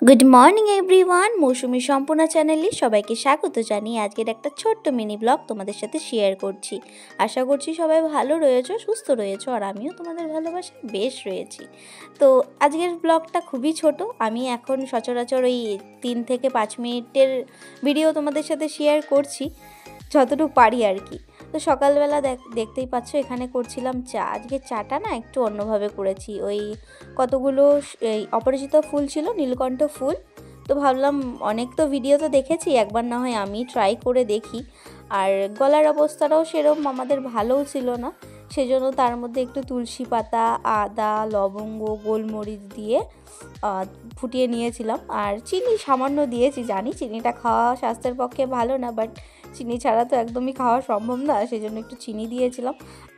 Good morning everyone, মৌসুমি সম্পূর্ণা চ্যানেলে সবাইকে স্বাগত জানিয়ে আজকের একটা ছোট্ট মিনি ব্লগ তোমাদের সাথে শেয়ার করছি। আশা করছি সবাই ভালো রয়েছো, সুস্থ রয়েছো, আর আমিও তোমাদের ভালোবাসায় বেশ রয়েছি। তো আজকের ব্লগটা খুবই ছোট। আমি এখন সচরাচর ওই 3 থেকে 5 মিনিটের ভিডিও তোমাদের সাথে শেয়ার করছি, যতটুকু পারি আর কি। তো সকালবেলা দেখতেই পাচ্ছ এখানে করছিলাম চা। আজকে চাটা না একটু অন্যভাবে করেছি। ওই কতগুলো এই অপরাজিতা ফুল ছিল, নীলকণ্ঠ ফুল। তো ভাবলাম অনেক তো ভিডিও তো দেখেছি, একবার না হয় আমি ট্রাই করে দেখি। আর গলার অবস্থাটাও সেরকম আমাদের ভালোও ছিল না, সেজন্য তার মধ্যে একটু তুলসী পাতা, আদা, লবঙ্গ, গোলমরিচ দিয়ে ফুটিয়ে নিয়েছিলাম। আর চিনি সামান্য দিয়েছি, জানি চিনিটা খাওয়া স্বাস্থ্যের পক্ষে ভালো না, বাট চিনি ছাড়া তো একদমই খাওয়া সম্ভব না, সেই জন্য একটু চিনি দিয়েছিলাম।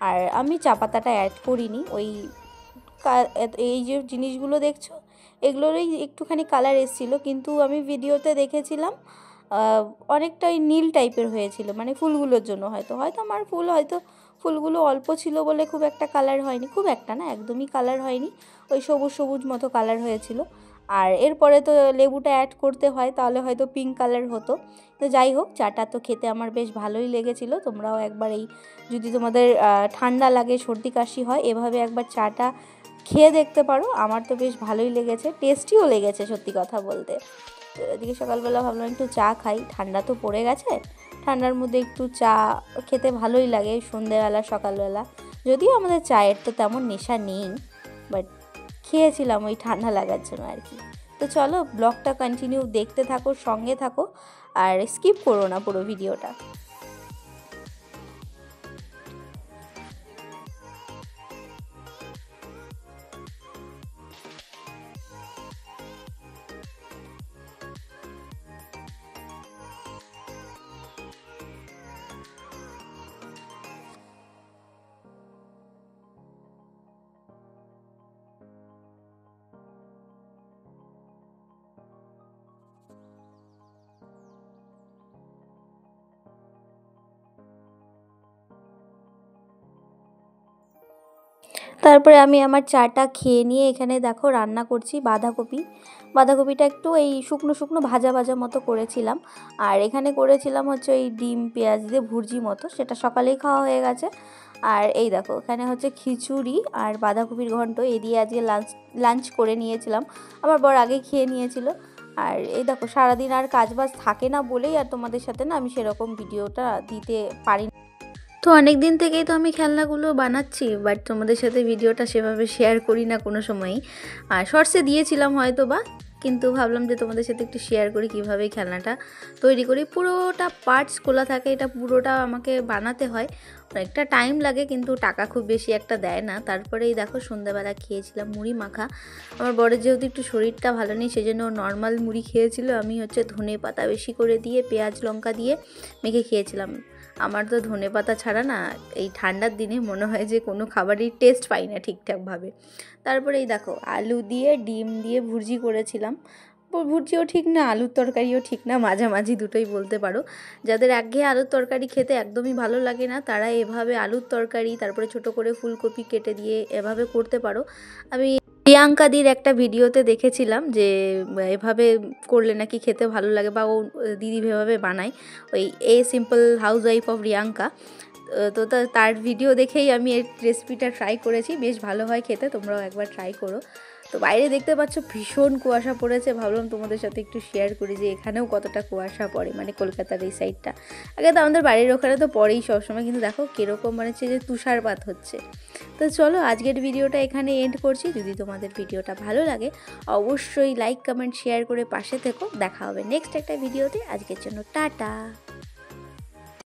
আর আমি চা পাতাটা অ্যাড করিনি। ওই এই যে জিনিসগুলো দেখছো এগুলোরই একটুখানি কালার এসেছিলো, কিন্তু আমি ভিডিওতে দেখেছিলাম অনেকটা ওই নীল টাইপের হয়েছিল, মানে ফুলগুলোর জন্য হয়তো আমার ফুলগুলো অল্প ছিল বলে খুব একটা কালার হয়নি, খুব একটা না, একদমই কালার হয়নি, ওই সবুজ সবুজ মতো কালার হয়েছিল। আর এরপরে তো লেবুটা অ্যাড করতে হয়, তাহলে হয়তো পিঙ্ক কালার হতো। তো যাই হোক, চাটা তো খেতে আমার বেশ ভালোই লেগেছিলো। তোমরাও একবার যদি তোমাদের ঠান্ডা লাগে, সর্দি কাশি হয়, এভাবে একবার চাটা খেয়ে দেখতে পারো। আমার তো বেশ ভালোই লেগেছে, টেস্টিও লেগেছে সত্যি কথা বলতে। তো এদিকে সকালবেলা ভাবলাম একটু চা খাই, ঠান্ডা তো পড়ে গেছে, ঠান্ডার মধ্যে একটু চা খেতে ভালোই লাগে সন্ধেবেলা সকালবেলা। যদিও আমাদের চায়ের তো তেমন নেশা নেই, বাট খেয়েছিলাম ওই ঠান্ডা লাগার জন্য আর কি। তো চলো ব্লগটা কন্টিনিউ দেখতে থাকো, সঙ্গে থাকো, আর স্কিপ করো না পুরো ভিডিওটা। তারপরে আমি আমার চাটা খেয়ে নিয়ে এখানে দেখো রান্না করছি বাঁধাকপিটা একটু এই শুকনো শুকনো ভাজা ভাজা মতো করেছিলাম। আর এখানে করেছিলাম হচ্ছে ওই ডিম পেঁয়াজ দিয়ে ভুর্জি মতো, সেটা সকালেই খাওয়া হয়ে গেছে। আর এই দেখো এখানে হচ্ছে খিচুড়ি আর বাঁধাকপির ঘন্ট, এই দিয়ে আজকে লাঞ্চ করে নিয়েছিলাম। আমার বর আগে খেয়ে নিয়েছিল। আর এই দেখো সারাদিন আর কাজবাজ থাকে না বলেই আর তোমাদের সাথে না আমি সেরকম ভিডিওটা দিতে পারি। তো অনেক দিন থেকেই তো আমি খেলনাগুলো বানাচ্ছি, বাট তোমাদের সাথে ভিডিওটা সেভাবে শেয়ার করি না কোনো সময়ই। আর শর্টসে দিয়েছিলাম হয়তো বা, কিন্তু ভাবলাম যে তোমাদের সাথে একটু শেয়ার করি কীভাবে খেলনাটা তৈরি করি। পুরোটা পার্টস খোলা থাকে, এটা পুরোটা আমাকে বানাতে হয়, অনেকটা টাইম লাগে, কিন্তু টাকা খুব বেশি একটা দেয় না। তারপরেই দেখো সন্ধ্যাবেলা খেয়েছিলাম মুড়ি মাখা। আমার বরের যেহেতু একটু শরীরটা ভালো নেই, সেজন্য নর্মাল মুড়ি খেয়েছিল, আমি হচ্ছে ধনে পাতা বেশি করে দিয়ে পেঁয়াজ লঙ্কা দিয়ে মেখে খেয়েছিলাম। আমার তো ধনেপাতা ছাড়া না এই ঠান্ডার দিনে মনে হয় যে কোনো খাবারই টেস্ট পাই না ঠিকঠাকভাবে। তারপরে এই দেখো আলু দিয়ে ডিম দিয়ে ভুর্জি করেছিলাম। ভুর্জিও ঠিক না, আলুর তরকারিও ঠিক না, মাঝামাঝি দুটোই বলতে পারো। যাদের একঘেয়ে আলুর তরকারি খেতে একদমই ভালো লাগে না, তারা এভাবে আলুর তরকারি তারপরে ছোট করে ফুলকপি কেটে দিয়ে এভাবে করতে পারো। আমি প্রিয়াঙ্কাদির একটা ভিডিওতে দেখেছিলাম যে এভাবে করলে নাকি খেতে ভালো লাগে, বা ও দিদি এভাবে বানায়, ওই simple house wife of Priyanka. তো তার ভিডিও দেখেই আমি এই রেসিপিটা ট্রাই করেছি, বেশ ভালো হয় খেতে, তোমরাও একবার ট্রাই করো। তো বাইরে দেখতে পাচ্ছ ভীষণ কুয়াশা পড়েছে, ভাবলাম তোমাদের সাথে একটু শেয়ার করি যে এখানেও কতটা কুয়াশা পড়ে, মানে কলকাতার এই সাইডটা। আগে তো আমাদের বাড়ির ওখানে তো পড়েই সবসময়, কিন্তু দেখো কীরকম মানে হচ্ছে যে তুষারপাত হচ্ছে। তো চলো আজকের ভিডিওটা এখানে এন্ড করছি। যদি তোমাদের ভিডিওটা ভালো লাগে অবশ্যই লাইক কমেন্ট শেয়ার করে পাশে থেকো। দেখা হবে নেক্সট একটা ভিডিওতে। আজকের জন্য টাটা।